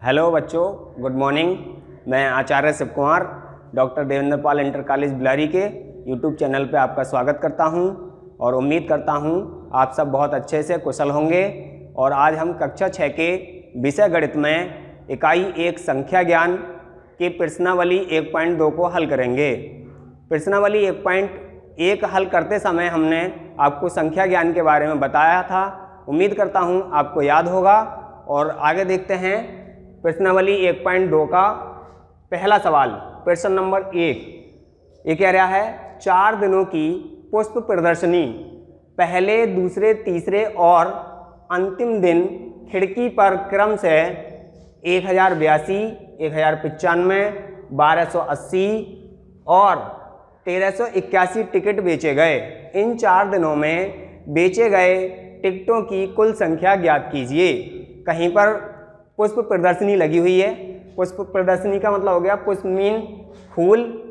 Hello बच्चों, good morning. मैं आचार्य Shiv Kumar doctor Devendra पाल inter college Bilari के यूट्यूब चैनल पे आपका स्वागत करता हूं और उम्मीद करता हूं आप सब बहुत अच्छे से कुशल होंगे। और आज हम कक्षा 6 के विषय गणित में इकाई 1 संख्या ज्ञान के प्रश्नावली 1.2 को हल करेंगे। प्रश्नावली 1.1 हल करते समय हमने आपको संख्या ज्ञान के बारे में बताया था। उम्मीद करता हूं आपको याद होगा। और आगे देखते हैं प्रश्नावली 1.2 का पहला सवाल। प्रश्न नंबर 1 ये कह रहा है 4 दिनों की पुष्प प्रदर्शनी पहले, दूसरे, तीसरे और अंतिम दिन खिड़की पर क्रम से 1082, 1095, 1280 और 1381 टिकट बेचे गए। इन 4 दिनों में बेचे गए टिकटों की कुल संख्या ज्ञात कीजिए। कहीं पर पुष्प प्रदर्शनी लगी हुई है। पुष्प प्रदर्शनी का मतलब हो गया पुष्प मीन फूल,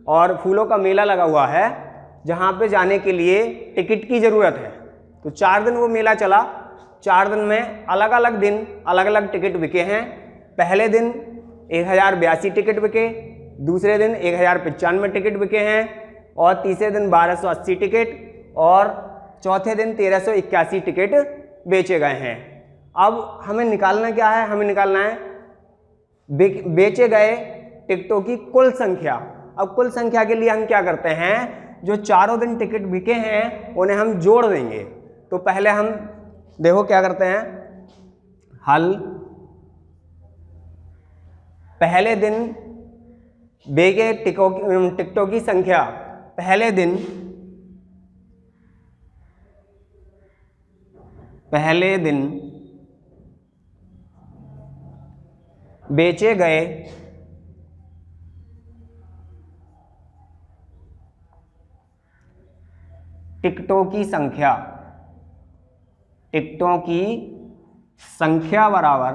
और फूलों का मेला लगा हुआ है जहाँ पे जाने के लिए टिकट की ज़रूरत है। तो 4 दिन वो मेला चला। 4 दिन में अलग अलग दिन अलग अलग टिकट बिके हैं। पहले दिन 1082 टिकट बिके, दूसरे दिन 1095 टिकट बिके हैं, और तीसरे दिन 1280 टिकट, और चौथे दिन 1381 टिकट बेचे गए हैं। अब हमें निकालना क्या है? हमें निकालना है बेचे गए टिकटों की कुल संख्या। अब कुल संख्या के लिए हम क्या करते हैं, जो चारों दिन टिकट बिके हैं उन्हें हम जोड़ देंगे। तो पहले हम देखो क्या करते हैं, हल। पहले दिन बेचे टिकटों की संख्या, पहले दिन बेचे गए टिकटों की संख्या बराबर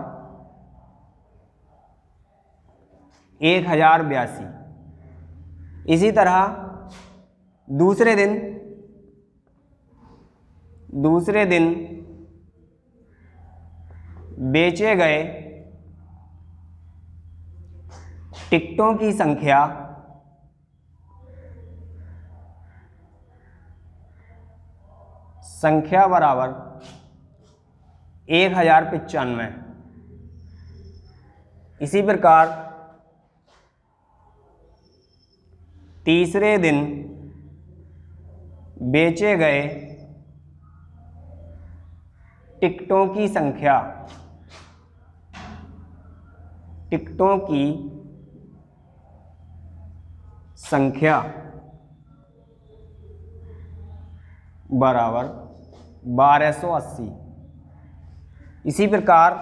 1082। इसी तरह दूसरे दिन बेचे गए टिकटों की संख्या बराबर 1095। इसी प्रकार तीसरे दिन बेचे गए टिकटों की संख्या 1280। इसी प्रकार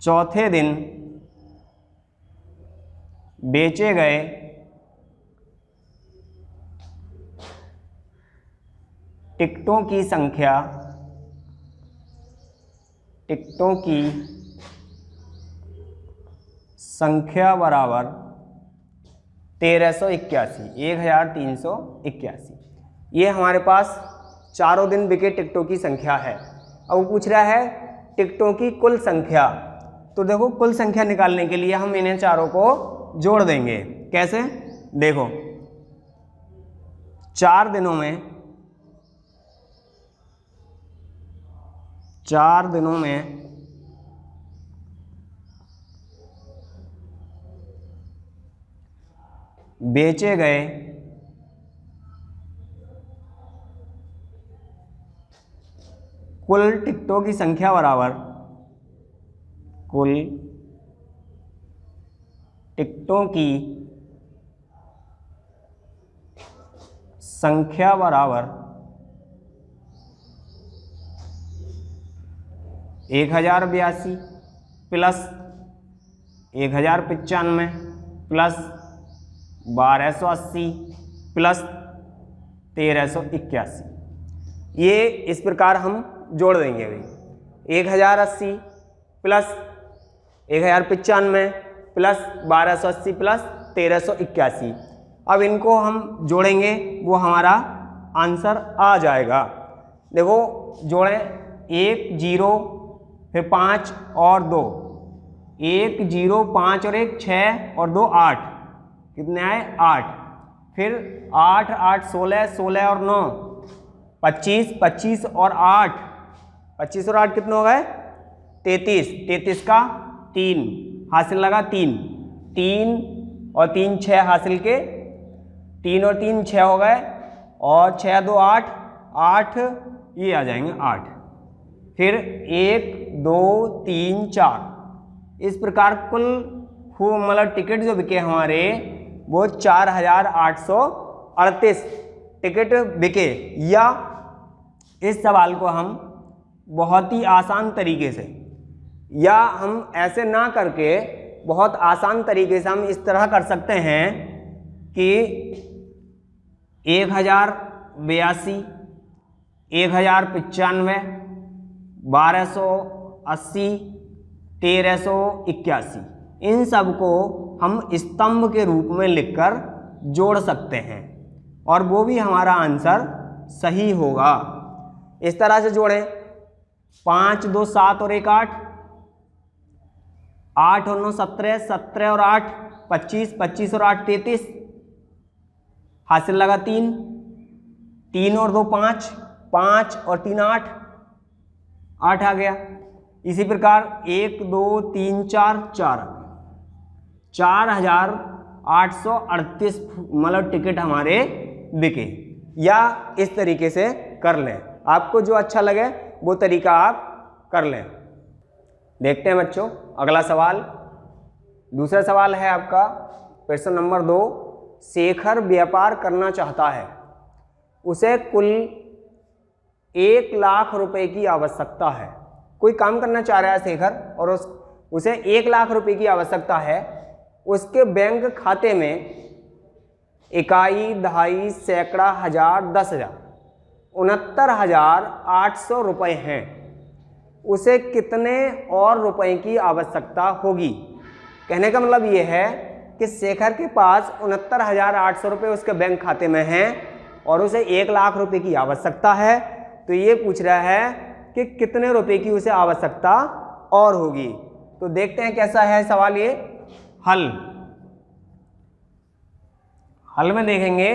चौथे दिन बेचे गए टिकटों की संख्या बराबर 1381। ये हमारे पास चारों दिन बिके टिकटों की संख्या है। अब वो पूछ रहा है टिकटों की कुल संख्या। तो देखो कुल संख्या निकालने के लिए हम इन्हें चारों को जोड़ देंगे। कैसे? देखो 4 दिनों में बेचे गए कुल टिकटों की संख्या बराबर कुल टिकटों की संख्या बराबर 1082 प्लस 1095 प्लस 1280 प्लस 1381। ये इस प्रकार हम जोड़ देंगे। अभी 1080 प्लस 1095 प्लस 1280 प्लस 1381। अब इनको हम जोड़ेंगे, वो हमारा आंसर आ जाएगा। देखो जोड़ें 1 0 फिर 5 और 2, 1 0 5 और 1 6 और 2 8, कितने आए 8। फिर 8 8 16, 16 और 9 25, 25 और 8, 25 और 8 कितने हो गए 33, 33 का 3 हासिल लगा 3, 3 और 3 6 हासिल के, 3 और 3 6 हो गए, और 6 2 8, 8 ये आ जाएंगे 8। फिर 1 2 3 4, इस प्रकार कुल मतलब टिकट जो बिके हमारे वो 4838 टिकट बिके। या इस सवाल को हम बहुत ही आसान तरीके से, या हम ऐसे ना करके बहुत आसान तरीके से हम इस तरह कर सकते हैं कि 1082, 1095, 1280, 1381, इन सब को हम स्तंभ के रूप में लिखकर जोड़ सकते हैं और वो भी हमारा आंसर सही होगा। इस तरह से जोड़ें, 5 2 7 और 1 8, 8 और 9 17, 17 और 8 25, 25 और 8 33, हासिल लगा 3, 3 और 2 5, 5 और 3 8, 8 आ गया। इसी प्रकार 1 2 3 4, 4 4838 मतलब टिकट हमारे बिके। या इस तरीके से कर लें, आपको जो अच्छा लगे वो तरीका आप कर लें। देखते हैं बच्चों अगला सवाल। दूसरा सवाल है आपका प्रश्न नंबर 2। शेखर व्यापार करना चाहता है, उसे कुल 1 लाख रुपए की आवश्यकता है। कोई काम करना चाह रहा है शेखर और उसे 1 लाख रुपए की आवश्यकता है। उसके बैंक खाते में इकाई, दहाई, सैकड़ा, हजार, 10,000 69,800 रुपये हैं। उसे कितने और रुपए की आवश्यकता होगी? कहने का मतलब ये है कि शेखर के पास 69,800 रुपये उसके बैंक खाते में हैं और उसे 1 लाख रुपए की आवश्यकता है। तो ये पूछ रहा है कि कितने रुपए की उसे आवश्यकता और होगी। तो देखते हैं कैसा है सवाल ये। हल में देखेंगे,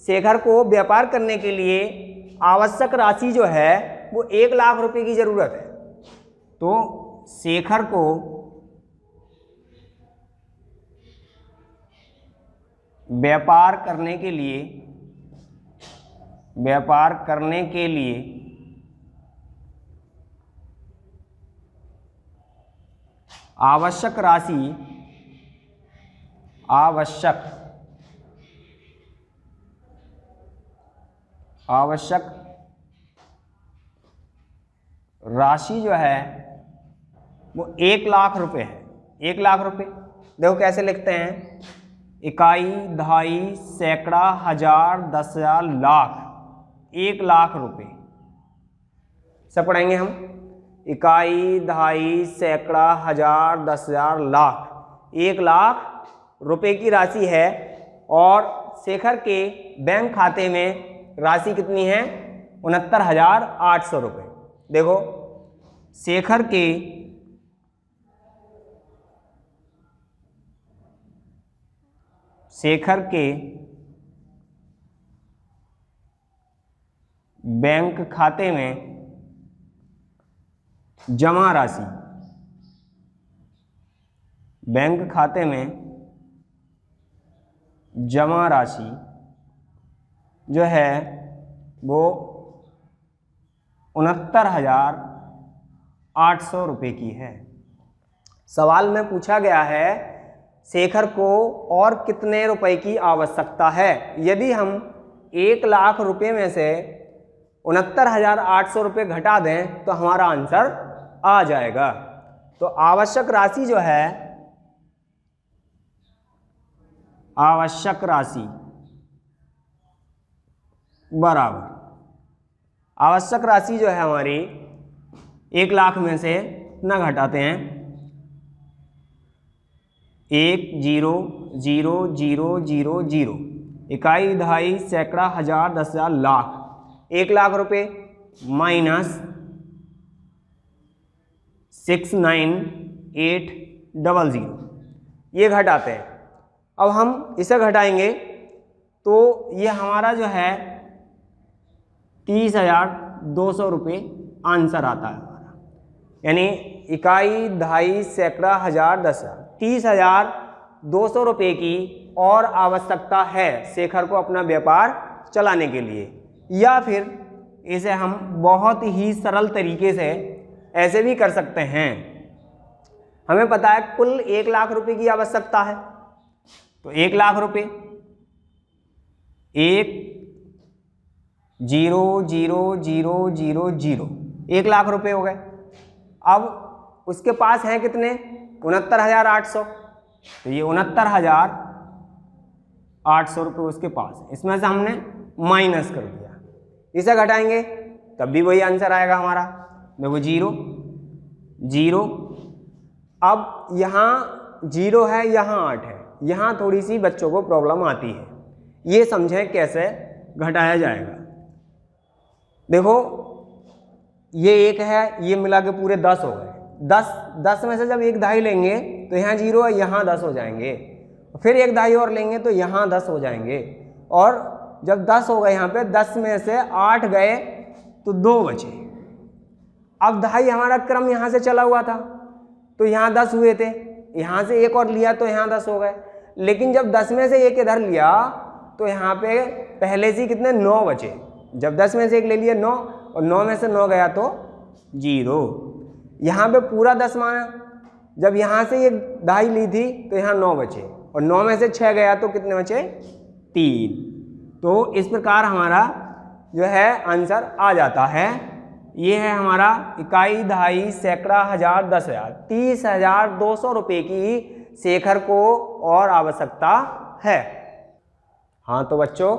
शेखर को व्यापार करने के लिए आवश्यक राशि जो है वो 1 लाख रुपए की जरूरत है। तो शेखर को व्यापार करने के लिए आवश्यक राशि जो है वो 1 लाख रुपए है। 1 लाख रुपए देखो कैसे लिखते हैं, इकाई, दहाई, सैकड़ा, हजार, 10,000, लाख। 1 लाख रुपए सब पढ़ेंगे हम। इकाई, दहाई, सैकड़ा, हजार, 10,000, लाख। 1 लाख रुपए की राशि है और शेखर के बैंक खाते में राशि कितनी है? 69,800 रुपये। देखो शेखर के बैंक खाते में जमा राशि, जो है वो 69,800 रुपये की है। सवाल में पूछा गया है शेखर को और कितने रुपए की आवश्यकता है। यदि हम 1 लाख रुपए में से 69,800 रुपये घटा दें तो हमारा आंसर आ जाएगा। तो आवश्यक राशि जो है, आवश्यक राशि जो है हमारी 1 लाख में से कितना घटाते हैं? 1 0 0 0 0 0, इकाई, दहाई, सैकड़ा, हजार, 10,000, लाख। 1 लाख रुपए माइनस 69,800 ये घटाते हैं। अब हम इसे घटाएंगे तो ये हमारा जो है 30,200 रुपये आंसर आता है हमारा, यानी इकाई, दहाई, सैकड़ा, हजार, 10,000, 30,200 रुपये की और आवश्यकता है शेखर को अपना व्यापार चलाने के लिए। या फिर इसे हम बहुत ही सरल तरीके से ऐसे भी कर सकते हैं। हमें पता है कुल 1 लाख रुपए की आवश्यकता है, तो 1 लाख रुपए 1 लाख रुपए हो गए। अब उसके पास है कितने, 69,800, तो ये 69,800 रुपये उसके पास है। इसमें से हमने माइनस कर दिया, इसे घटाएंगे तब भी वही आंसर आएगा हमारा। देखो 0 0, अब यहाँ 0 है, यहाँ 8 है, यहाँ थोड़ी सी बच्चों को प्रॉब्लम आती है, ये समझें कैसे घटाया जाएगा। देखो ये 1 है, ये मिला के पूरे 10 हो गए। 10 में से जब 1 दहाई लेंगे तो यहाँ 0 है, यहाँ 10 हो जाएंगे, फिर 1 दहाई और लेंगे तो यहाँ 10 हो जाएंगे, और जब 10 हो गए यहाँ पे 10 में से 8 गए तो 2 बचे। अब दहाई हमारा क्रम यहाँ से चला हुआ था तो यहाँ 10 हुए थे, यहाँ से 1 और लिया तो यहाँ 10 हो गए, लेकिन जब 10 में से 1 इधर लिया तो यहाँ पे पहले से कितने 9 बचे। जब 10 में से 1 ले लिया 9, और 9 में से 9 गया तो 0। यहाँ पे पूरा 10 माना, जब यहाँ से 1 दहाई ली थी तो यहाँ 9 बचे, और 9 में से 6 गया तो कितने बचे 3। तो इस प्रकार हमारा जो है आंसर आ जाता है। ये है हमारा इकाई, दहाई, सैकड़ा, हजार, 10,000, 30,200 रुपये की शेखर को और आवश्यकता है। हाँ तो बच्चों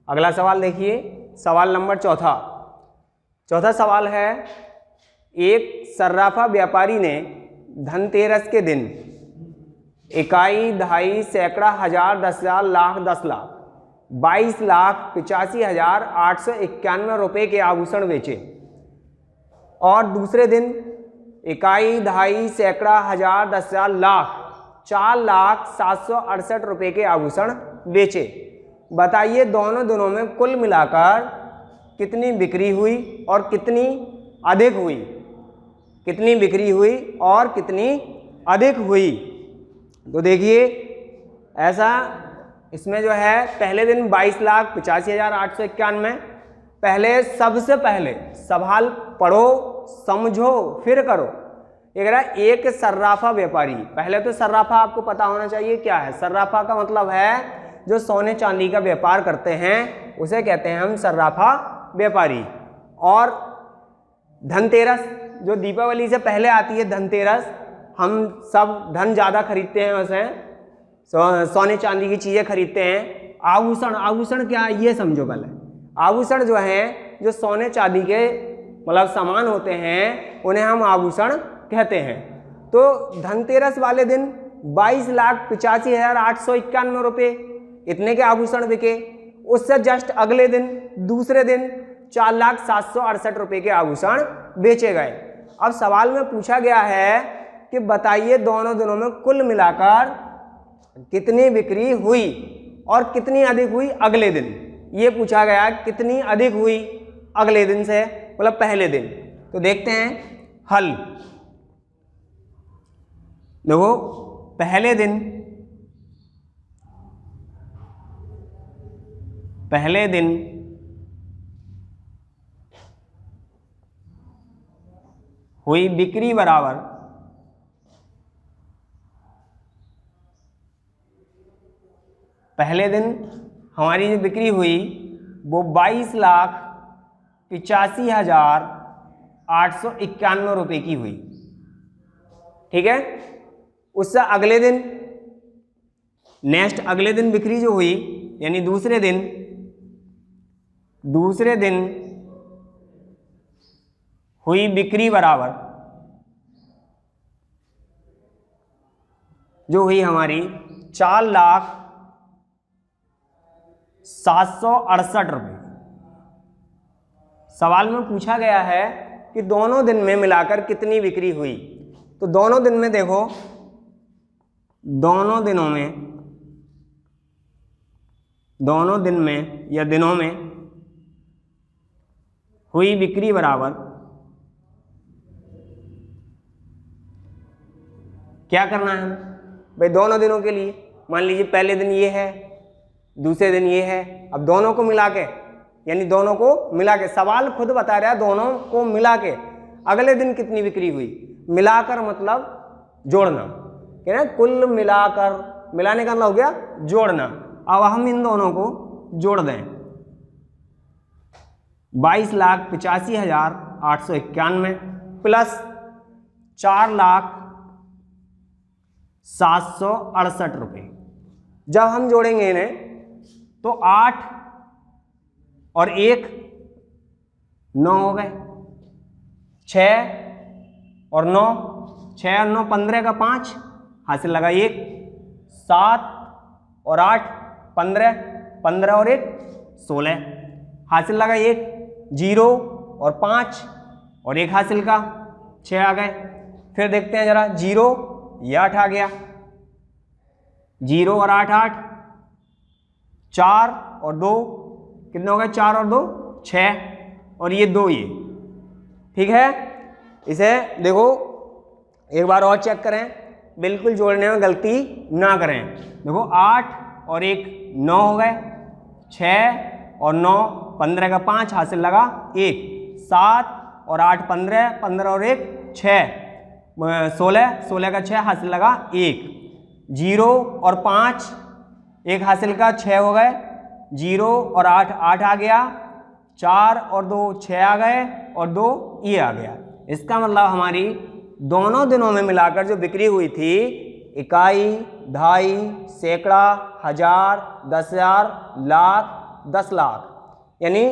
अगला सवाल देखिए, सवाल नंबर चौथा सवाल है, एक सर्राफा व्यापारी ने धनतेरस के दिन इकाई, दहाई, सैकड़ा, हजार, 10,000, लाख, 10 लाख, 22,85,891 रुपये के आभूषण बेचे, और दूसरे दिन इकाई, दहाई, सैकड़ा, हजार, 10,000, लाख, 4,07,68 रुपये के आभूषण बेचे। बताइए दोनों दिनों में कुल मिलाकर कितनी बिक्री हुई और कितनी अधिक हुई, कितनी बिक्री हुई और कितनी अधिक हुई। तो देखिए ऐसा, इसमें जो है पहले दिन 22,85,891, पहले सबसे पहले सवाल पढ़ो, समझो, फिर करो। एक सर्राफा व्यापारी, पहले तो सर्राफा आपको पता होना चाहिए क्या है। सर्राफा का मतलब है जो सोने चांदी का व्यापार करते हैं उसे कहते हैं हम सर्राफा व्यापारी। और धनतेरस जो दीपावली से पहले आती है, धनतेरस, हम सब धन ज़्यादा खरीदते हैं, वैसे सोने चांदी की चीज़ें खरीदते हैं। आभूषण, आभूषण क्या है ये समझो पहले। आभूषण जो है जो सोने चांदी के मतलब सामान होते हैं उन्हें हम आभूषण कहते हैं। तो धनतेरस वाले दिन 22,85,891 रुपये इतने के आभूषण बिके। उससे जस्ट अगले दिन दूसरे दिन 4,07,68 रुपये के आभूषण बेचे गए। अब सवाल में पूछा गया है कि बताइए दोनों दिनों में कुल मिलाकर कितनी बिक्री हुई और कितनी अधिक हुई अगले दिन। ये पूछा गया कितनी अधिक हुई अगले दिन से, मतलब पहले दिन। तो देखते हैं हल। देखो पहले दिन हुई बिक्री बराबर पहले दिन हमारी जो बिक्री हुई वो 22,85,891 रुपये की हुई, ठीक है। उससे अगले दिन नेक्स्ट अगले दिन बिक्री जो हुई यानी दूसरे दिन हुई बिक्री बराबर जो हुई हमारी 4,07,68 रुपये। सवाल में पूछा गया है कि दोनों दिन में मिलाकर कितनी बिक्री हुई। तो दोनों दिन में देखो, दोनों दिन में या दिनों में हुई बिक्री बराबर क्या करना है भाई, दोनों दिनों के लिए। मान लीजिए पहले दिन ये है, दूसरे दिन ये है, अब दोनों को मिला के, यानी दोनों को मिला के, सवाल खुद बता रहा है दोनों को मिला के अगले दिन कितनी बिक्री हुई। मिलाकर मतलब जोड़ना, कह रहे कुल मिलाकर, मिलाने का मतलब हो गया जोड़ना। अब हम इन दोनों को जोड़ दें, 22,85,891 प्लस 4,07,68 रुपये। जब हम जोड़ेंगे इन्हें तो 8 और 1 9 हो गए, 6 और 9, 6 और 9 15 का 5 हासिल लगा 1, 7 और 8 15, 15 और 1 16 हासिल लगा 1, 0 और 5 और 1 हासिल का 6 आ गए। फिर देखते हैं जरा, 0 ये 8 आ गया, 0 और 8 8, 4 और 2 कितने हो गए, 4 और 2 6 और ये 2 ये, ठीक है। इसे देखो एक बार और चेक करें, बिल्कुल जोड़ने में गलती ना करें। देखो 8 और 1 9 हो गए, 6 और 9 15 का 5 हासिल लगा 1, 7 और 8 15, 15 और 1 6, 16, 16 का 6 हासिल लगा 1, 0 और 5 1 हासिल का 6 हो गए, 0 और 8 8 आ गया, 4 और 2 6 आ गए और 2 ये आ गया। इसका मतलब हमारी दोनों दिनों में मिलाकर जो बिक्री हुई थी, इकाई, ढाई, सैकड़ा, हजार, 10,000, लाख, 10 लाख, यानी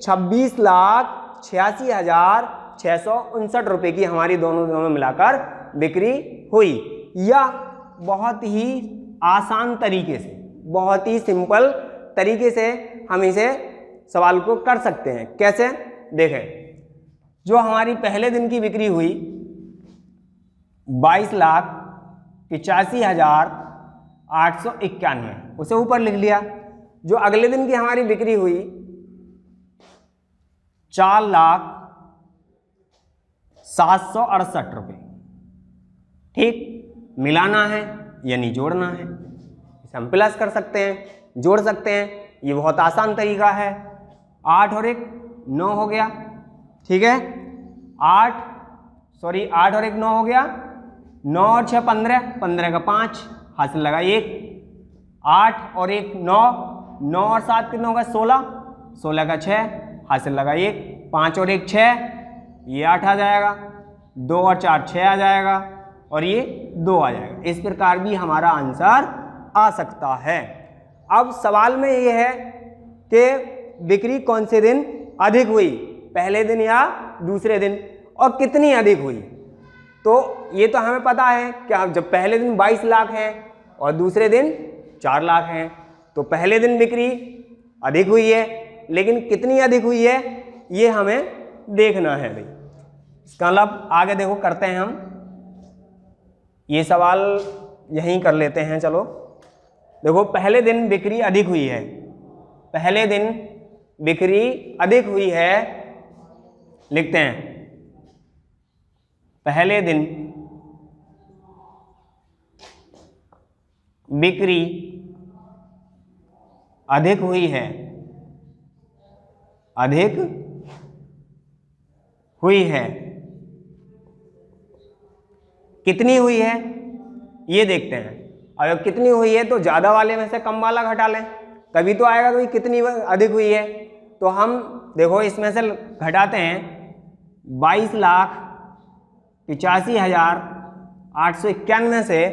26,86,659 रुपये की हमारी दोनों दिनों में मिलाकर बिक्री हुई। या बहुत ही आसान तरीके से, बहुत ही सिंपल तरीके से हम इसे सवाल को कर सकते हैं। कैसे, देखें, जो हमारी पहले दिन की बिक्री हुई 22,85,891, उसे ऊपर लिख लिया। जो अगले दिन की हमारी बिक्री हुई 4,07,68 रुपये, ठीक। मिलाना है यानी जोड़ना है, इसे हम प्लस कर सकते हैं, जोड़ सकते हैं, ये बहुत आसान तरीका है। 8 और 1 9 हो गया, ठीक है। 8 और 1 9 हो गया, 9 और 6 15, 15 का 5 हासिल लगा 1, 8 और 1 9, 9 और 7 कितने हो गए 16, 16 का 6 हासिल लगा 1, 5 और 1 6, ये 8 आ जाएगा, 2 और 4 6 आ जाएगा और ये 2 आ जाएगा। इस प्रकार भी हमारा आंसर आ सकता है। अब सवाल में ये है कि बिक्री कौन से दिन अधिक हुई, पहले दिन या दूसरे दिन, और कितनी अधिक हुई। तो ये तो हमें पता है कि जब पहले दिन 22 लाख है और दूसरे दिन 4 लाख है, तो पहले दिन बिक्री अधिक हुई है, लेकिन कितनी अधिक हुई है ये हमें देखना है भाई। इसका मतलब आगे देखो करते हैं हम, ये सवाल यहीं कर लेते हैं। चलो देखो, पहले दिन बिक्री अधिक हुई है, पहले दिन बिक्री अधिक हुई है, लिखते हैं पहले दिन बिक्री अधिक हुई है, अधिक हुई है। कितनी हुई है ये देखते हैं। अगर कितनी हुई है तो ज़्यादा वाले में से कम वाला घटा लें, तभी तो आएगा कि कितनी अधिक हुई है। तो हम देखो इसमें से घटाते हैं 22,85,891 से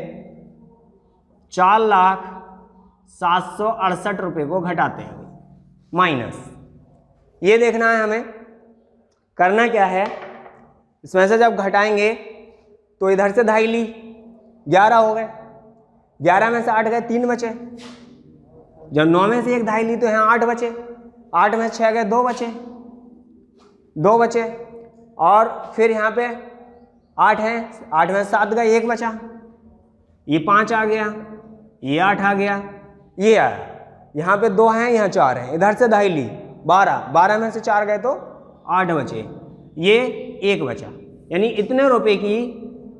4,07,68 रुपये को घटाते हैं, माइनस। ये देखना है हमें, करना क्या है, इसमें से जब घटाएंगे तो इधर से 2.5 ली, 11 हो गए, 11 में से 8 गए, 3 बचे। जब 9 में से 1 2.5 ली तो यहाँ 8 बचे, 8 में 6 गए, 2 बचे, 2 बचे। और फिर यहाँ पे 8 है, 8 में 7 गए, 1 बचा, ये 5 आ गया, ये 8 आ गया, ये आया, यहाँ पे 2 हैं, यहाँ 4 हैं, इधर से 2.5 ली, 12, 12 में से 4 गए तो 8 बचे, ये 1 बचा। यानी इतने रुपए की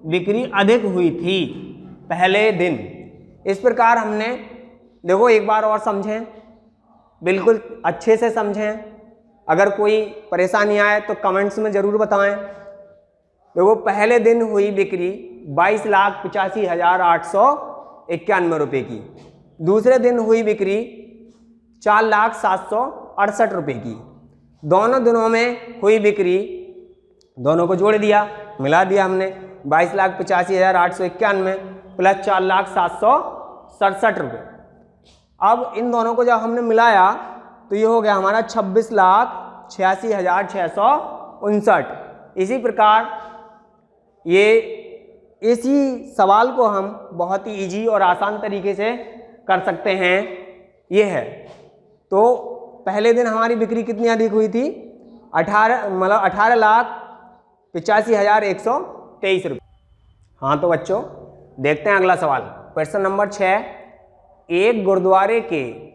बिक्री अधिक हुई थी पहले दिन। इस प्रकार हमने, देखो एक बार और समझें, बिल्कुल अच्छे से समझें, अगर कोई परेशानी आए तो कमेंट्स में ज़रूर बताएं। देखो पहले दिन हुई बिक्री 22,85,891 रुपये की, दूसरे दिन हुई बिक्री 4,07,68 रुपये की। दोनों दिनों में हुई बिक्री, दोनों को जोड़ दिया, मिला दिया हमने, 22,85,891 प्लस 4,07,67 रुपये। अब इन दोनों को जब हमने मिलाया तो ये हो गया हमारा 26,86,659। इसी प्रकार ये इसी सवाल को हम बहुत ही इजी और आसान तरीके से कर सकते हैं। ये है, तो पहले दिन हमारी बिक्री कितनी अधिक हुई थी, 18,85,123 रुपये। हाँ तो बच्चों देखते हैं अगला सवाल, क्वेश्चन नंबर 6। एक गुरुद्वारे के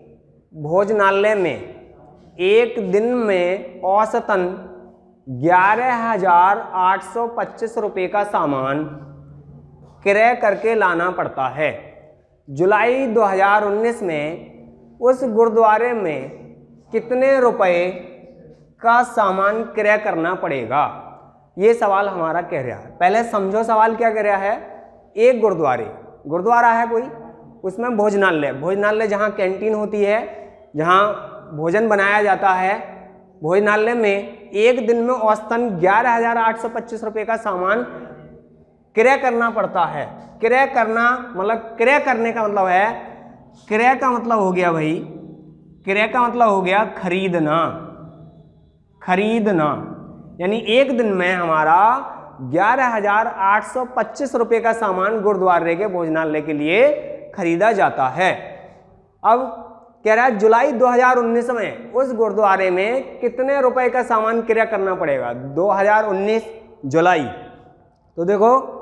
भोजनालय में एक दिन में औसतन 11,825 रुपये का सामान क्रय करके लाना पड़ता है। जुलाई 2019 में उस गुरुद्वारे में कितने रुपए का सामान क्रय करना पड़ेगा? ये सवाल हमारा कह रहा है। पहले समझो सवाल क्या कह रहा है। एक गुरुद्वारा है कोई, उसमें भोजनालय जहाँ कैंटीन होती है, जहाँ भोजन बनाया जाता है, भोजनालय में एक दिन में औसतन 11,825 रुपये का सामान क्रय करना पड़ता है। क्रय करना मतलब, क्रय करने का मतलब है, क्रय का मतलब हो गया भाई, क्रय का मतलब हो गया खरीदना। यानी एक दिन में हमारा 11,825 रुपये का सामान गुरुद्वारे के भोजनालय के लिए खरीदा जाता है। अब कह रहा है जुलाई 2019 में उस गुरुद्वारे में कितने रुपए का सामान क्रय करना पड़ेगा। 2019 जुलाई, तो देखो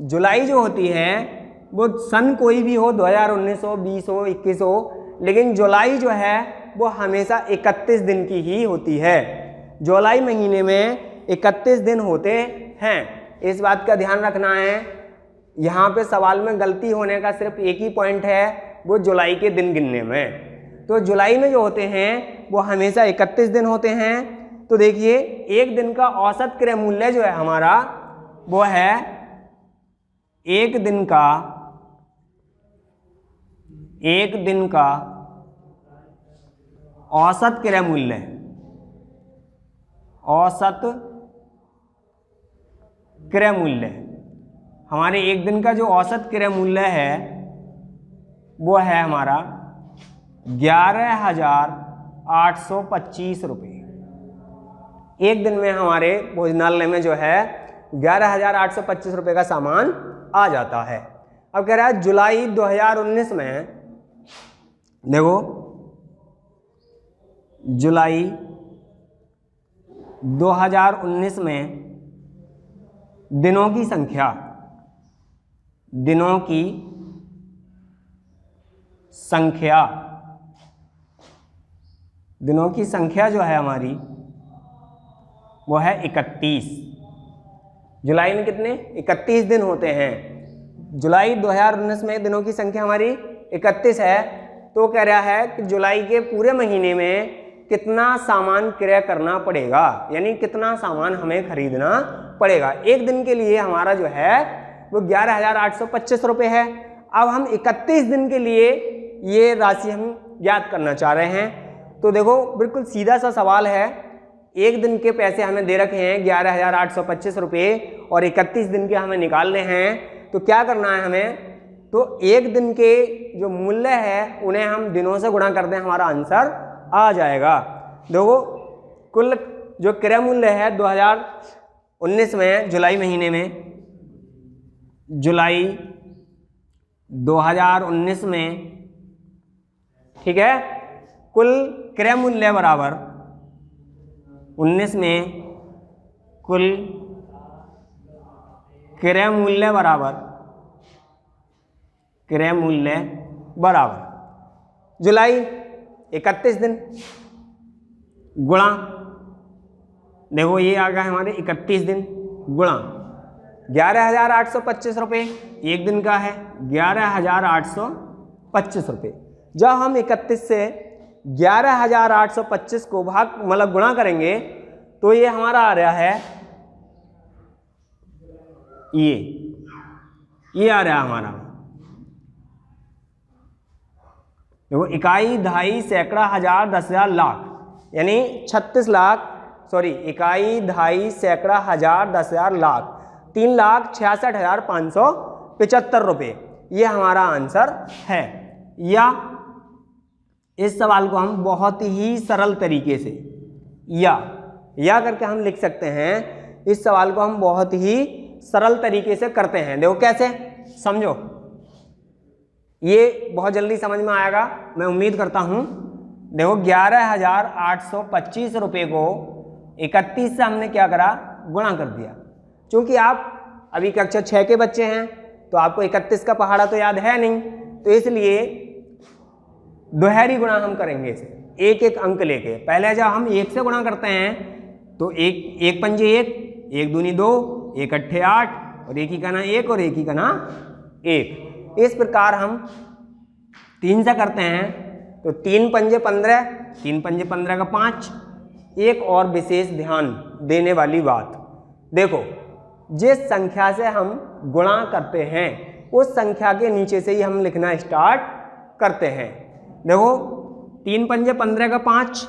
जुलाई जो होती है वो सन कोई भी हो, 2019 हो, 20 हो, 21 हो, लेकिन जुलाई जो है वो हमेशा 31 दिन की ही होती है। जुलाई महीने में 31 दिन होते हैं, इस बात का ध्यान रखना है। यहाँ पे सवाल में गलती होने का सिर्फ एक ही पॉइंट है, वो जुलाई के दिन गिनने में। तो जुलाई में जो होते हैं वो हमेशा 31 दिन होते हैं। तो देखिए एक दिन का औसत क्रय मूल्य जो है हमारा वो है, एक दिन का औसत क्रय मूल्य, औसत क्रय मूल्य, हमारे एक दिन का जो औसत क्रय मूल्य है वो है हमारा 11,825 रुपये। एक दिन में हमारे भोजनालय में जो है 11,825 रुपये का सामान आ जाता है। अब कह रहा है जुलाई 2019 में, देखो जुलाई 2019 में दिनों की संख्या जो है हमारी वो है 31। जुलाई में कितने 31 दिन होते हैं। जुलाई 2019 में दिनों की संख्या हमारी 31 है। तो कह रहा है कि जुलाई के पूरे महीने में कितना सामान क्रय करना पड़ेगा, यानी कितना सामान हमें खरीदना पड़ेगा। एक दिन के लिए हमारा जो है वो 11,825 रुपये है। अब हम 31 दिन के लिए ये राशि हम ज्ञात करना चाह रहे हैं। तो देखो बिल्कुल सीधा सा सवाल है, एक दिन के पैसे हमें दे रखे हैं 11,825 रुपये और 31 दिन के हमें निकालने हैं। तो क्या करना है हमें, तो एक दिन के जो मूल्य है उन्हें हम दिनों से गुणा कर दें, हमारा आंसर आ जाएगा। देखो कुल जो क्रय मूल्य है 2019 में, जुलाई महीने में, जुलाई 2019 में, ठीक है, कुल क्रय मूल्य बराबर 19 में कुल क्रय मूल्य बराबर, क्रय मूल्य बराबर जुलाई 31 दिन गुणा, देखो ये आ गया हमारे 31 दिन गुणा 11,825 रुपये, एक दिन का है 11,825 रुपये। जब हम 31 से 11,825 को भाग मतलब गुणा करेंगे तो ये हमारा आ रहा है ये आ रहा है हमारा, देखो इकाई, दहाई, सैकड़ा, हजार, 10,000, लाख, यानी 36 लाख, सॉरी इकाई, दहाई, सैकड़ा, हजार, 10,000, लाख, 3,66,575 रुपये, ये हमारा आंसर है। या इस सवाल को हम बहुत ही सरल तरीके से या करके हम लिख सकते हैं। इस सवाल को हम बहुत ही सरल तरीके से करते हैं। देखो कैसे, समझो, ये बहुत जल्दी समझ में आएगा, मैं उम्मीद करता हूं। देखो 11,825 रुपये को 31 से हमने क्या करा, गुणा कर दिया। क्योंकि आप अभी कक्षा 6 के बच्चे हैं तो आपको 31 का पहाड़ा तो याद है नहीं, तो इसलिए दोहरी गुणा हम करेंगे इसे, एक एक अंक लेके। पहले जब हम 1 से गुणा करते हैं तो एक पंजे 1, 1 दूनी 2, 1 अट्ठे 8, और 1 ही कना 1 और 1 ही कना 1। इस प्रकार हम 3 से करते हैं तो 3 पंजे 15, 3 पंजे 15 का 5। एक और विशेष ध्यान देने वाली बात, देखो जिस संख्या से हम गुणा करते हैं उस संख्या के नीचे से ही हम लिखना स्टार्ट करते हैं। देखो 3 पंजे 15 का 5,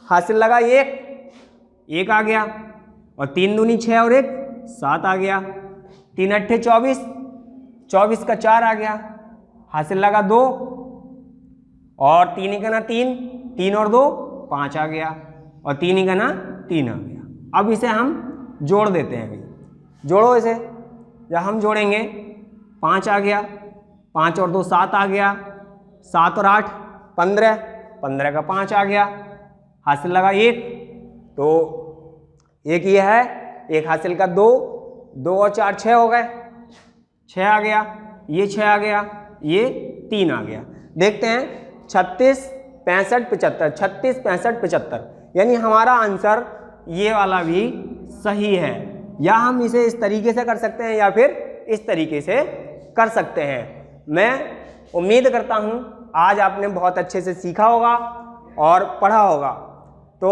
हासिल लगा 1 आ गया, और 3 दूनी 6 और 1 7 आ गया, 3 अट्ठे 24, 24 का 4 आ गया, हासिल लगा 2, और 3 ही कना 3, 3 और 2 5 आ गया, और 3 ही कना 3 आ गया। अब इसे हम जोड़ देते हैं, जोड़ो इसे। जब हम जोड़ेंगे 5 आ गया, 5 और 2 7 आ गया, 7 और 8 15, 15 का 5 आ गया, हासिल लगा 1, तो 1 ये है, 1 हासिल का 2, 2 और 4 6 हो गए, 6 आ गया, ये 6 आ गया, ये 3 आ गया। देखते हैं 36 65 75, 36 65 75, यानी हमारा आंसर ये वाला भी सही है। या हम इसे इस तरीके से कर सकते हैं या फिर इस तरीके से कर सकते हैं। मैं उम्मीद करता हूँ आज आपने बहुत अच्छे से सीखा होगा और पढ़ा होगा। तो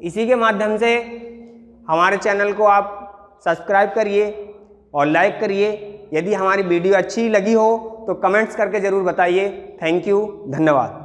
इसी के माध्यम से हमारे चैनल को आप सब्सक्राइब करिए और लाइक करिए। यदि हमारी वीडियो अच्छी लगी हो तो कमेंट्स करके ज़रूर बताइए। थैंक यू, धन्यवाद।